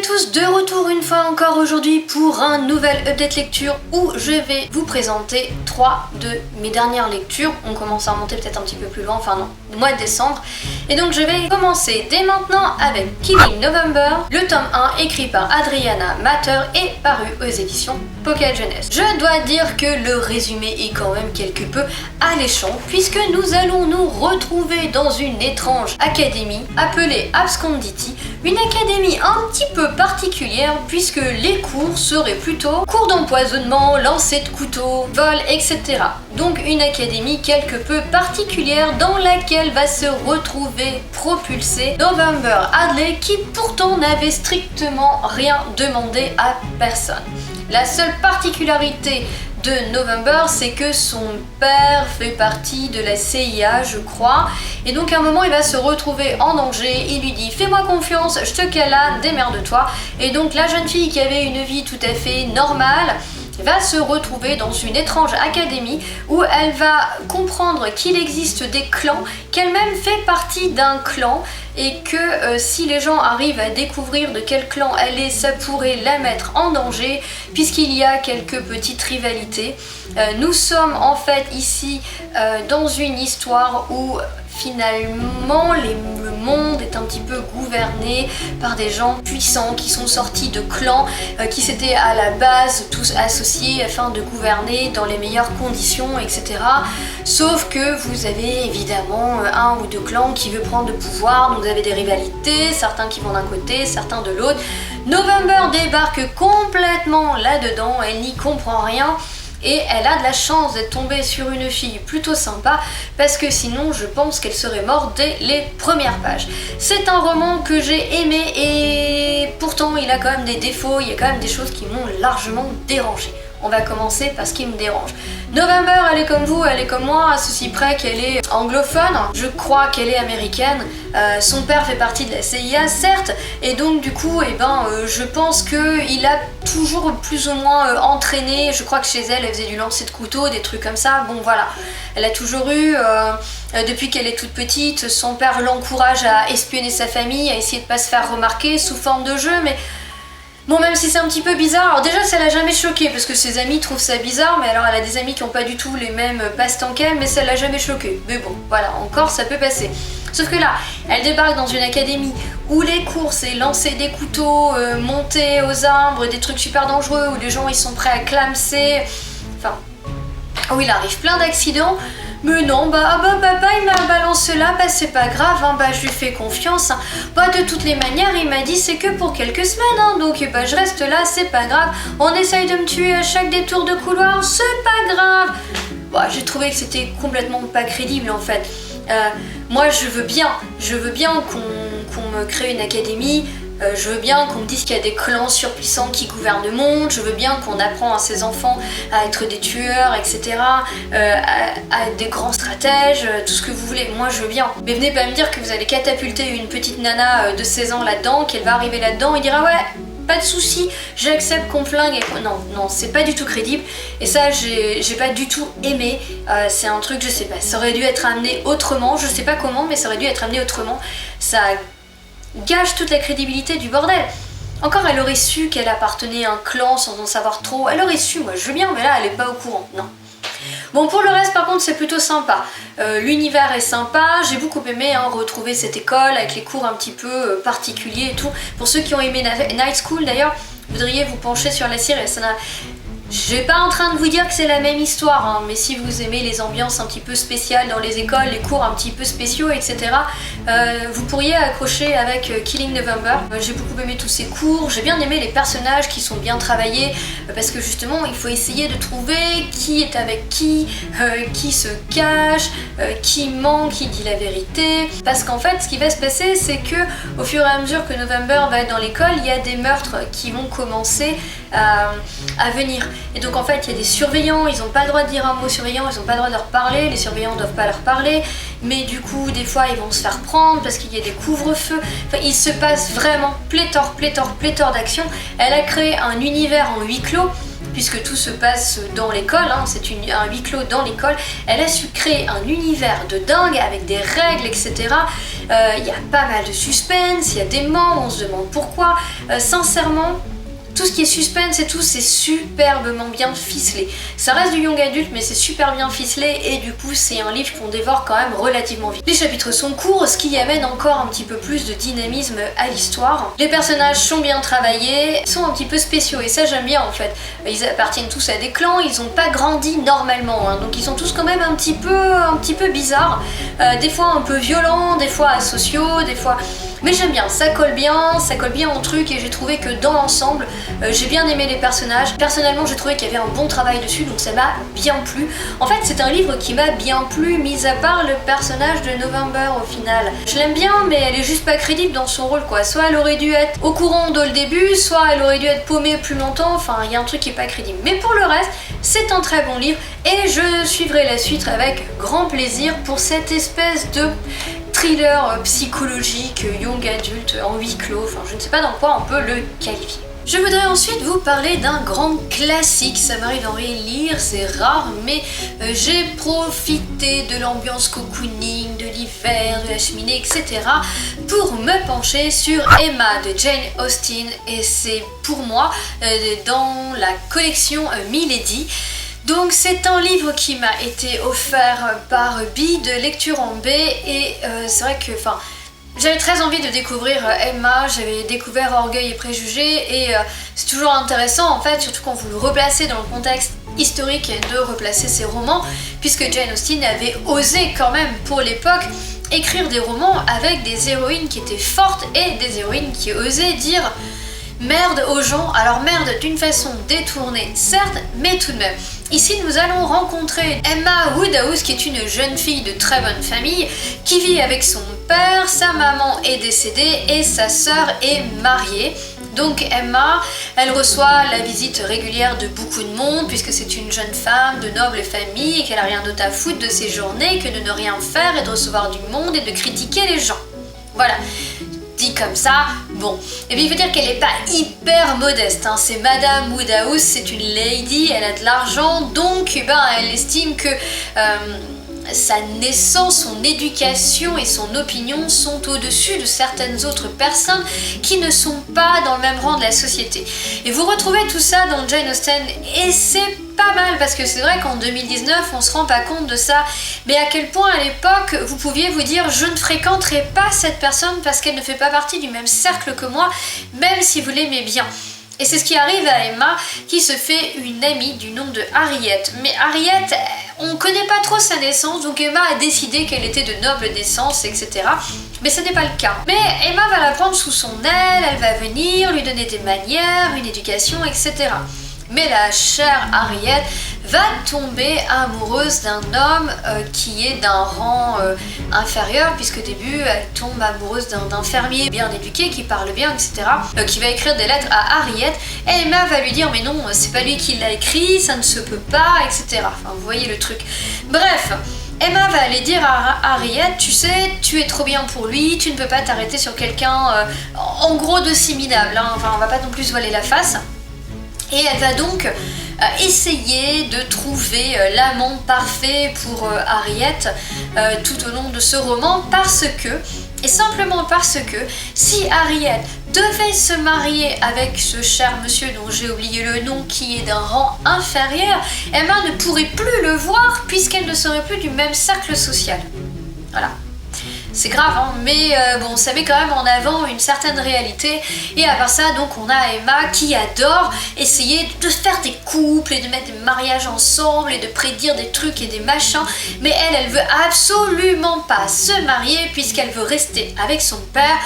tous, de retour une fois encore aujourd'hui pour un nouvel update lecture où je vais vous présenter 3 de mes dernières lectures. On commence à remonter peut-être un petit peu plus loin, enfin non, le mois de décembre. Et donc je vais commencer dès maintenant avec Killing November, le tome 1 écrit par Adriana Matter et paru aux éditions Pocket Jeunesse. Je dois dire que le résumé est quand même quelque peu alléchant puisque nous allons nous retrouver dans une étrange académie appelée Abscondity, une académie un petit peu particulière puisque les cours seraient plutôt cours d'empoisonnement, lancer de couteaux, vol, etc. Donc une académie quelque peu particulière dans laquelle va se retrouver propulsé November Hadley qui pourtant n'avait strictement rien demandé à personne. La seule particularité de November, c'est que son père fait partie de la CIA, je crois, et donc à un moment il va se retrouver en danger, il lui dit fais-moi confiance, je te cale là, démerde-toi, et donc la jeune fille qui avait une vie tout à fait normale va se retrouver dans une étrange académie où elle va comprendre qu'il existe des clans, qu'elle-même fait partie d'un clan et que si les gens arrivent à découvrir de quel clan elle est, ça pourrait la mettre en danger puisqu'il y a quelques petites rivalités. Nous sommes en fait ici dans une histoire où finalement le monde est un petit peu gouverné par des gens puissants qui sont sortis de clans qui s'étaient à la base tous associés afin de gouverner dans les meilleures conditions, etc. Sauf que vous avez évidemment un ou deux clans qui veulent prendre le pouvoir, donc vous avez des rivalités, certains qui vont d'un côté, certains de l'autre. November débarque complètement là-dedans, elle n'y comprend rien. Et elle a de la chance d'être tombée sur une fille plutôt sympa parce que sinon je pense qu'elle serait morte dès les premières pages. C'est un roman que j'ai aimé et pourtant il a quand même des défauts, il y a quand même des choses qui m'ont largement dérangé. On va commencer par ce qui me dérange. November, elle est comme vous, elle est comme moi, à ceci près qu'elle est anglophone. Je crois qu'elle est américaine. Son père fait partie de la CIA, certes, et donc du coup, je pense qu'il a toujours plus ou moins entraîné. Je crois que chez elle, elle faisait du lancer de couteau, des trucs comme ça. Bon, voilà. Elle a toujours eu, depuis qu'elle est toute petite, son père l'encourage à espionner sa famille, à essayer de pas se faire remarquer sous forme de jeu, mais bon, même si c'est un petit peu bizarre, alors déjà ça l'a jamais choquée parce que ses amis trouvent ça bizarre, mais alors elle a des amis qui n'ont pas du tout les mêmes passe-temps qu'elle, mais ça l'a jamais choquée. Mais bon, voilà, encore ça peut passer. Sauf que là, elle débarque dans une académie où les cours c'est lancer des couteaux, monter aux arbres, des trucs super dangereux, où les gens ils sont prêts à clamser, enfin, où il arrive plein d'accidents. Mais non, papa il m'a balancé là, c'est pas grave, je lui fais confiance. De toutes les manières, il m'a dit c'est que pour quelques semaines, donc je reste là, c'est pas grave. On essaye de me tuer à chaque détour de couloir, c'est pas grave. J'ai trouvé que c'était complètement pas crédible en fait. Moi je veux bien qu'on me crée une académie. Je veux bien qu'on me dise qu'il y a des clans surpuissants qui gouvernent le monde, je veux bien qu'on apprend à ses enfants à être des tueurs, etc., à être des grands stratèges, tout ce que vous voulez, moi je veux bien. Mais venez pas me dire que vous allez catapulter une petite nana de 16 ans là-dedans, qu'elle va arriver là-dedans et dire ah ouais, pas de soucis, j'accepte qu'on flingue et... Non, c'est pas du tout crédible et ça j'ai pas du tout aimé, c'est un truc, je sais pas, ça aurait dû être amené autrement, je sais pas comment, mais ça aurait dû être amené autrement, ça gâche toute la crédibilité du bordel. Encore elle aurait su qu'elle appartenait à un clan sans en savoir trop, elle aurait su, moi je veux bien, mais là elle est pas au courant, non. Bon, pour le reste par contre c'est plutôt sympa, l'univers est sympa, j'ai beaucoup aimé retrouver cette école avec les cours un petit peu particuliers et tout. Pour ceux qui ont aimé Night School d'ailleurs, vous devriez vous pencher sur la série, ça n'a... Je vais pas en train de vous dire que c'est la même histoire, mais si vous aimez les ambiances un petit peu spéciales dans les écoles, les cours un petit peu spéciaux, etc., vous pourriez accrocher avec Killing November. J'ai beaucoup aimé tous ces cours, j'ai bien aimé les personnages qui sont bien travaillés, parce que justement il faut essayer de trouver qui est avec qui se cache, qui ment, qui dit la vérité. Parce qu'en fait ce qui va se passer c'est que au fur et à mesure que November va être dans l'école, il y a des meurtres qui vont commencer à venir. Et donc en fait il y a des surveillants, ils n'ont pas le droit de dire un mot surveillant, ils n'ont pas le droit de leur parler, les surveillants ne doivent pas leur parler, mais du coup des fois ils vont se faire prendre parce qu'il y a des couvre-feux, enfin il se passe vraiment pléthore d'actions. Elle a créé un univers en huis clos puisque tout se passe dans l'école, hein, c'est un huis clos dans l'école. Elle a su créer un univers de dingue avec des règles, etc. Il y a pas mal de suspense, il y a des morts, on se demande pourquoi. Sincèrement, tout ce qui est suspense et tout, c'est superbement bien ficelé. Ça reste du young adulte, mais c'est super bien ficelé et du coup, c'est un livre qu'on dévore quand même relativement vite. Les chapitres sont courts, ce qui amène encore un petit peu plus de dynamisme à l'histoire. Les personnages sont bien travaillés, sont un petit peu spéciaux et ça j'aime bien en fait. Ils appartiennent tous à des clans, ils n'ont pas grandi normalement, hein, donc ils sont tous quand même un petit peu bizarres. Des fois un peu violents, des fois asociaux, des fois... Mais j'aime bien, ça colle bien au truc et j'ai trouvé que dans l'ensemble, j'ai bien aimé les personnages. Personnellement, j'ai trouvé qu'il y avait un bon travail dessus, donc ça m'a bien plu. En fait, c'est un livre qui m'a bien plu, mis à part le personnage de November au final. Je l'aime bien, mais elle est juste pas crédible dans son rôle, quoi. Soit elle aurait dû être au courant dès le début, soit elle aurait dû être paumée plus longtemps, enfin, il y a un truc qui est pas crédible. Mais pour le reste, c'est un très bon livre et je suivrai la suite avec grand plaisir pour cette espèce de thriller psychologique, young adulte, en huis clos, enfin je ne sais pas dans quoi on peut le qualifier. Je voudrais ensuite vous parler d'un grand classique, ça m'arrive d'en relire, c'est rare, mais j'ai profité de l'ambiance cocooning, de l'hiver, de la cheminée, etc. pour me pencher sur Emma de Jane Austen, et c'est pour moi dans la collection Milady. Donc c'est un livre qui m'a été offert par Bi de Lecture en B et c'est vrai que j'avais très envie de découvrir Emma, j'avais découvert Orgueil et Préjugés et c'est toujours intéressant en fait, surtout quand vous le replacez dans le contexte historique et de replacer ses romans, puisque Jane Austen avait osé quand même pour l'époque écrire des romans avec des héroïnes qui étaient fortes et des héroïnes qui osaient dire merde aux gens, alors merde d'une façon détournée certes, mais tout de même. Ici nous allons rencontrer Emma Woodhouse qui est une jeune fille de très bonne famille qui vit avec son père, sa maman est décédée et sa sœur est mariée. Donc Emma, elle reçoit la visite régulière de beaucoup de monde puisque c'est une jeune femme de noble famille et qu'elle a rien d'autre à foutre de ses journées que de ne rien faire et de recevoir du monde et de critiquer les gens. Voilà. Dit comme ça, bon. Et puis il faut dire qu'elle n'est pas hyper modeste, hein. C'est Madame Woodhouse, c'est une lady, elle a de l'argent, donc elle estime que sa naissance, son éducation et son opinion sont au-dessus de certaines autres personnes qui ne sont pas dans le même rang de la société. Et vous retrouvez tout ça dans Jane Austen et c'est pas mal parce que c'est vrai qu'en 2019 on se rend pas compte de ça, mais à quel point à l'époque vous pouviez vous dire je ne fréquenterai pas cette personne parce qu'elle ne fait pas partie du même cercle que moi, même si vous l'aimez bien. Et c'est ce qui arrive à Emma qui se fait une amie du nom de Harriet. Mais Harriet, on connaît pas trop sa naissance, donc Emma a décidé qu'elle était de noble naissance, etc. Mais ce n'est pas le cas. Mais Emma va la prendre sous son aile, elle va venir lui donner des manières, une éducation, etc. Mais la chère Harriet va tomber amoureuse d'un homme qui est d'un rang inférieur, puisque au début elle tombe amoureuse d'un fermier bien éduqué qui parle bien, etc. Qui va écrire des lettres à Harriet et Emma va lui dire mais non, c'est pas lui qui l'a écrit, ça ne se peut pas, etc. Enfin vous voyez le truc. Bref, Emma va aller dire à Harriet, tu sais, tu es trop bien pour lui, tu ne peux pas t'arrêter sur quelqu'un en gros de si minable, hein. Enfin on va pas non plus se voiler la face. Et elle va donc essayer de trouver l'amant parfait pour Harriet tout au long de ce roman parce que, et simplement parce que, si Harriet devait se marier avec ce cher monsieur dont j'ai oublié le nom qui est d'un rang inférieur, Emma ne pourrait plus le voir puisqu'elle ne serait plus du même cercle social. Voilà. C'est grave, hein, mais bon, ça met quand même en avant une certaine réalité. Et à part ça, donc, on a Emma qui adore essayer de faire des couples et de mettre des mariages ensemble et de prédire des trucs et des machins. Mais elle veut absolument pas se marier puisqu'elle veut rester avec son père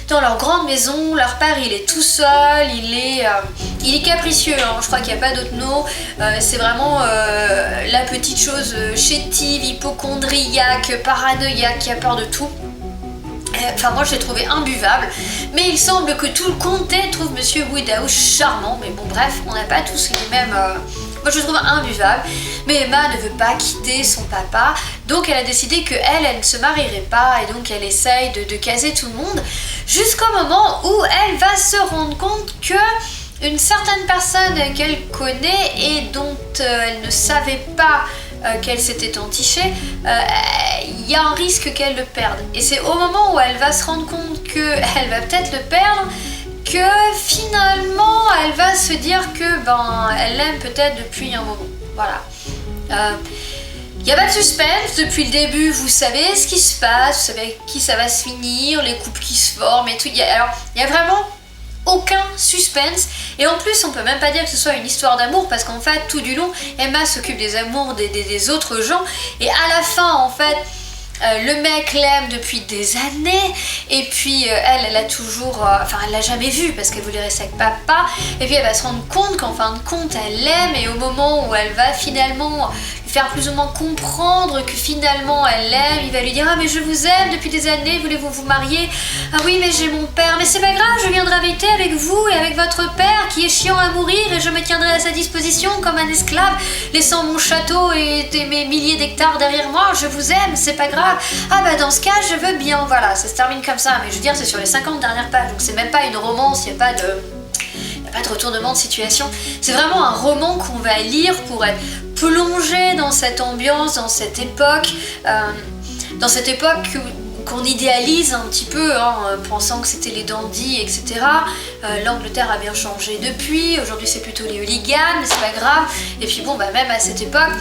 dans leur grande maison. Leur père, il est tout seul, il est capricieux, hein, je crois qu'il n'y a pas d'autre mot. C'est vraiment la petite chose chétive, hypocondriaque, paranoïaque, qui a peur de tout. Enfin moi je l'ai trouvé imbuvable, mais il semble que tout le comté trouve Monsieur Woodhouse charmant, mais bon bref, on n'a pas tous les mêmes... Moi je le trouve imbuvable, mais Emma ne veut pas quitter son papa, donc elle a décidé qu'elle ne se marierait pas, et donc elle essaye de caser tout le monde, jusqu'au moment où elle va se rendre compte que une certaine personne qu'elle connaît et dont elle ne savait pas qu'elle s'était entichée, il y a un risque qu'elle le perde. Et c'est au moment où elle va se rendre compte qu'elle va peut-être le perdre que finalement elle va se dire que elle l'aime peut-être depuis un moment. Voilà. Il n'y a pas de suspense, depuis le début vous savez ce qui se passe, vous savez avec qui ça va se finir, les couples qui se forment et tout. Alors il y a vraiment aucun suspense, et en plus on peut même pas dire que ce soit une histoire d'amour, parce qu'en fait tout du long Emma s'occupe des amours des autres gens, et à la fin en fait le mec l'aime depuis des années, et puis elle a toujours, elle l'a jamais vu parce qu'elle voulait rester avec papa, et puis elle va se rendre compte qu'en fin de compte elle l'aime, et au moment où elle va finalement lui faire plus ou moins comprendre que finalement elle l'aime, il va lui dire: ah mais je vous aime depuis des années, voulez-vous vous marier? Ah oui mais j'ai mon père, mais c'est pas grave, je viendrai habiter avec vous et avec votre père qui est chiant à mourir, et je me tiendrai à sa disposition comme un esclave, laissant mon château et mes milliers d'hectares derrière moi, je vous aime, c'est pas grave. Ah bah dans ce cas je veux bien, voilà, ça se termine comme ça, mais je veux dire c'est sur les 50 dernières pages, donc c'est même pas une romance, il n'y a pas de retournement de situation, c'est vraiment un roman qu'on va lire pour être plongé dans cette ambiance, dans cette époque qu'on idéalise un petit peu, pensant que c'était les dandies, etc. L'Angleterre a bien changé depuis, aujourd'hui c'est plutôt les hooligans, mais c'est pas grave, et puis bon, même à cette époque,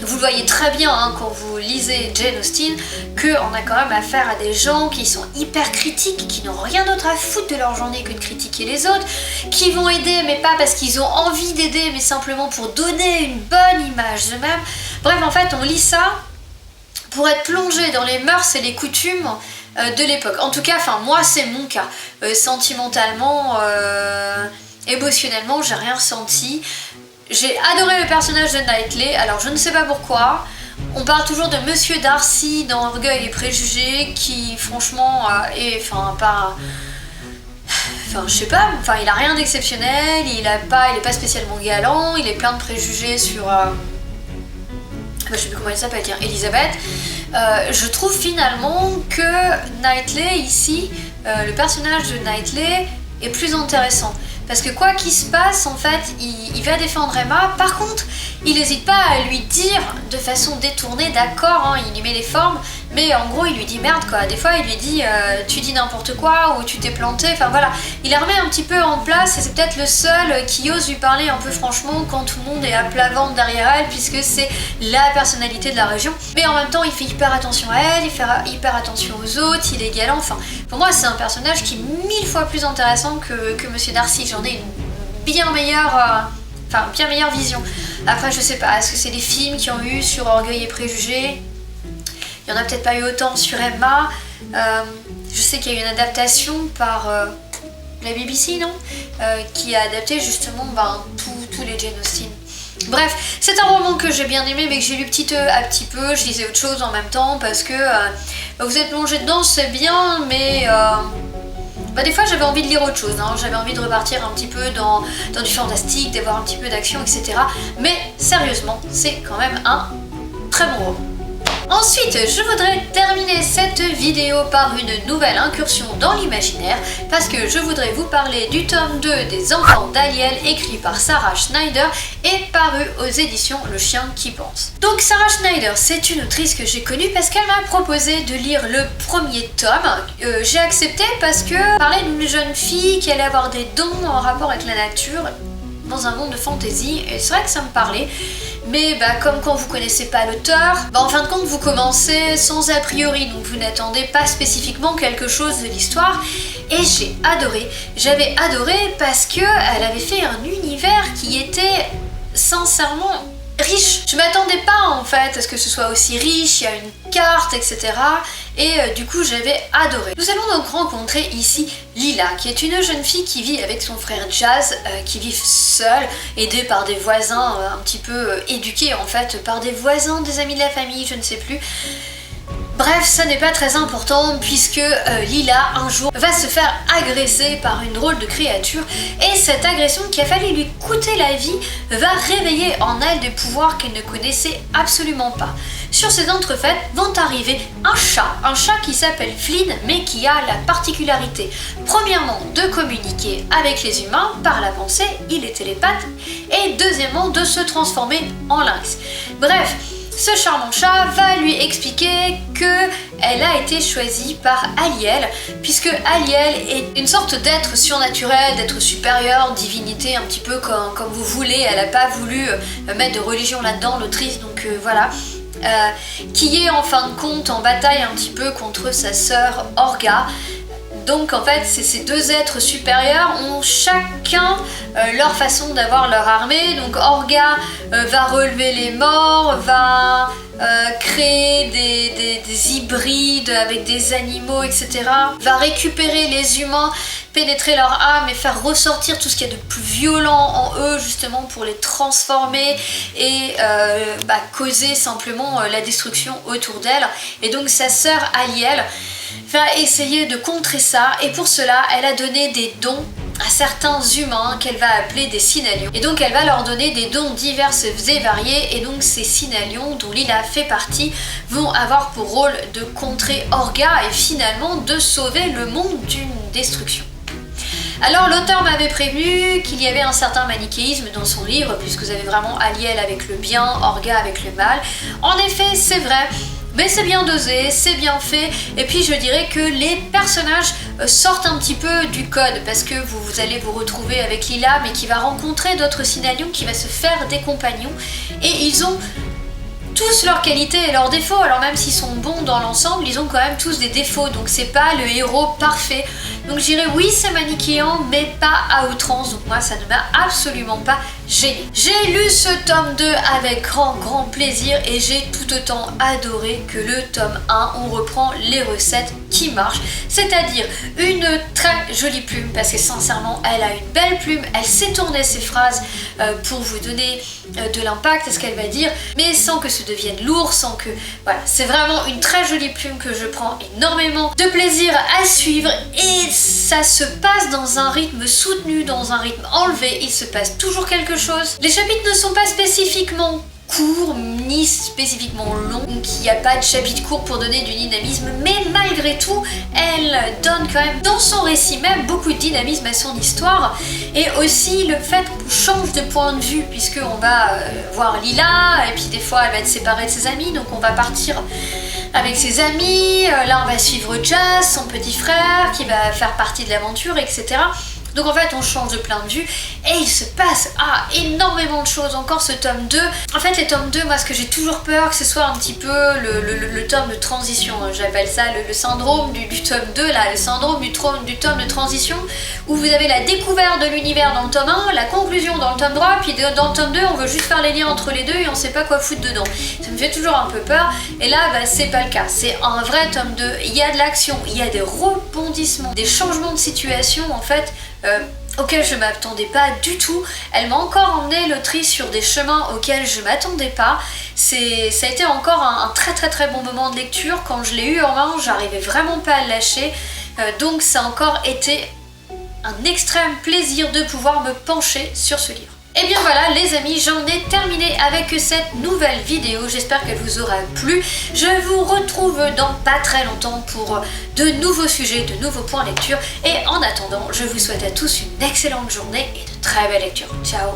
vous le voyez très bien quand vous lisez Jane Austen, qu'on a quand même affaire à des gens qui sont hyper critiques, qui n'ont rien d'autre à foutre de leur journée que de critiquer les autres, qui vont aider, mais pas parce qu'ils ont envie d'aider, mais simplement pour donner une bonne image d'eux-mêmes. Bref, en fait, on lit ça pour être plongé dans les mœurs et les coutumes de l'époque. En tout cas, moi, c'est mon cas. Sentimentalement, émotionnellement, j'ai rien ressenti. J'ai adoré le personnage de Knightley, alors je ne sais pas pourquoi. On parle toujours de Monsieur Darcy dans Orgueil et Préjugés, qui franchement est, je sais pas, il a rien d'exceptionnel, il est pas spécialement galant, il est plein de préjugés sur... je sais plus comment elle s'appelle, Elisabeth. Je trouve finalement que Knightley ici, le personnage de Knightley est plus intéressant. Parce que quoi qu'il se passe, en fait, il va défendre Emma. Par contre, il n'hésite pas à lui dire de façon détournée, d'accord, il lui met les formes, mais en gros, il lui dit merde, quoi. Des fois, il lui dit tu dis n'importe quoi, ou tu t'es planté, voilà. Il la remet un petit peu en place, et c'est peut-être le seul qui ose lui parler un peu franchement quand tout le monde est à plat ventre derrière elle, puisque c'est la personnalité de la région. Mais en même temps, il fait hyper attention à elle, il fait hyper attention aux autres, il est galant, pour moi, c'est un personnage qui est 1000 fois plus intéressant que Monsieur Darcy. J'en ai une bien meilleure vision. Après, je sais pas, est-ce que c'est les films qui ont eu sur Orgueil et Préjugés? Il y en a peut-être pas eu autant sur Emma. Je sais qu'il y a eu une adaptation par la BBC, non qui a adapté justement tous les Jane Austen. Bref, c'est un roman que j'ai bien aimé, mais que j'ai lu petit à petit peu. Je lisais autre chose en même temps parce que vous êtes plongé dedans, c'est bien, mais des fois j'avais envie de lire autre chose, j'avais envie de repartir un petit peu dans du fantastique, d'avoir un petit peu d'action, etc. Mais sérieusement, c'est quand même un très bon roman. Ensuite, je voudrais terminer cette vidéo par une nouvelle incursion dans l'imaginaire, parce que je voudrais vous parler du tome 2 des Enfants d'Aliel, écrit par Sarah Schneider et paru aux éditions Le Chien qui pense. Donc Sarah Schneider, c'est une autrice que j'ai connue parce qu'elle m'a proposé de lire le premier tome. J'ai accepté parce que parlait d'une jeune fille qui allait avoir des dons en rapport avec la nature dans un monde de fantasy, et c'est vrai que ça me parlait. Mais comme quand vous connaissez pas l'auteur, en fin de compte vous commencez sans a priori, donc vous n'attendez pas spécifiquement quelque chose de l'histoire. Et j'ai adoré, j'avais adoré parce que elle avait fait un univers qui était sincèrement riche. Je m'attendais pas en fait à ce que ce soit aussi riche, il y a une carte, etc. Et du coup j'avais adoré. Nous allons donc rencontrer ici Lila, qui est une jeune fille qui vit avec son frère Jazz, qui vivent seuls, aidés par des voisins un petit peu éduqués en fait, par des voisins, des amis de la famille, je ne sais plus. Bref, ça n'est pas très important puisque Lila, un jour, va se faire agresser par une drôle de créature, et cette agression qui a failli lui coûter la vie va réveiller en elle des pouvoirs qu'elle ne connaissait absolument pas. sur ces entrefaites vont arriver un chat qui s'appelle Flynn, mais qui a la particularité, premièrement, de communiquer avec les humains par la pensée, il est télépathe, et deuxièmement, de se transformer en lynx. Bref, ce charmant chat va lui expliquer qu'elle a été choisie par Aliel, puisque Aliel est une sorte d'être surnaturel, d'être supérieur, divinité, un petit peu comme vous voulez. Elle n'a pas voulu mettre de religion là-dedans, l'autrice, donc voilà. Qui est en fin de compte en bataille un petit peu contre sa sœur Orga. Donc en fait, ces deux êtres supérieurs ont chacun leur façon d'avoir leur armée. Donc Orga va relever les morts, va créer des hybrides avec des animaux, etc. Va récupérer les humains, pénétrer leur âme et faire ressortir tout ce qu'il y a de plus violent en eux, justement pour les transformer et causer simplement la destruction autour d'elle. Et donc sa sœur Aliel va essayer de contrer ça, et pour cela elle a donné des dons à certains humains qu'elle va appeler des Synalions. Et donc elle va leur donner des dons divers et variés, et donc ces Synalions, dont Lila fait partie, vont avoir pour rôle de contrer Orga et finalement de sauver le monde d'une destruction. Alors l'auteur m'avait prévenu qu'il y avait un certain manichéisme dans son livre, puisque vous avez vraiment Aliel avec le bien, Orga avec le mal. En effet, c'est vrai, mais c'est bien dosé, c'est bien fait, et puis je dirais que les personnages sortent un petit peu du code, parce que vous allez vous retrouver avec Lila, mais qui va rencontrer d'autres Synalions, qui va se faire des compagnons, et ils ont tous leurs qualités et leurs défauts. Alors même s'ils sont bons dans l'ensemble, ils ont quand même tous des défauts, donc c'est pas le héros parfait. Donc je dirais oui, c'est manichéen, mais pas à outrance, donc moi ça ne m'a absolument pas gênée. J'ai lu ce tome 2 avec grand plaisir, et j'ai tout autant adoré que le tome 1. On reprend les recettes qui marchent, c'est-à-dire une très jolie plume, parce que sincèrement elle a une belle plume, elle sait tourner ses phrases pour vous donner de l'impact à ce qu'elle va dire, mais sans que ce devienne lourd, sans que... Voilà, c'est vraiment une très jolie plume que je prends énormément de plaisir à suivre, et ça se passe dans un rythme soutenu, dans un rythme enlevé, il se passe toujours quelque chose. Les chapitres ne sont pas spécifiquement court ni spécifiquement long, donc il n'y a pas de chapitre court pour donner du dynamisme, mais malgré tout elle donne quand même dans son récit même beaucoup de dynamisme à son histoire. Et aussi le fait qu'on change de point de vue, puisqu'on va voir Lila, et puis des fois elle va être séparée de ses amis, donc on va partir avec ses amis, là on va suivre Jazz, son petit frère qui va faire partie de l'aventure, etc. Donc en fait on change de plein de vue, et il se passe énormément de choses. Encore ce tome 2, en fait les tomes 2, moi ce que j'ai toujours peur, que ce soit un petit peu le tome de transition, j'appelle ça le syndrome du tome 2 là, le syndrome du tome de transition, où vous avez la découverte de l'univers dans le tome 1, la conclusion dans le tome 3, puis dans le tome 2 on veut juste faire les liens entre les deux et on sait pas quoi foutre dedans. Ça me fait toujours un peu peur, et là c'est pas le cas, c'est un vrai tome 2, il y a de l'action, il y a des rebondissements, des changements de situation en fait, auquel je m'attendais pas du tout. Elle m'a encore emmené l'autrice sur des chemins auxquels je m'attendais pas. Ça a été encore un très bon moment de lecture. Quand je l'ai eu en main, j'arrivais vraiment pas à le lâcher. Donc ça a encore été un extrême plaisir de pouvoir me pencher sur ce livre. Et bien voilà les amis, j'en ai terminé avec cette nouvelle vidéo, j'espère qu'elle vous aura plu. Je vous retrouve dans pas très longtemps pour de nouveaux sujets, de nouveaux points lecture, et en attendant, je vous souhaite à tous une excellente journée et de très belles lectures. Ciao!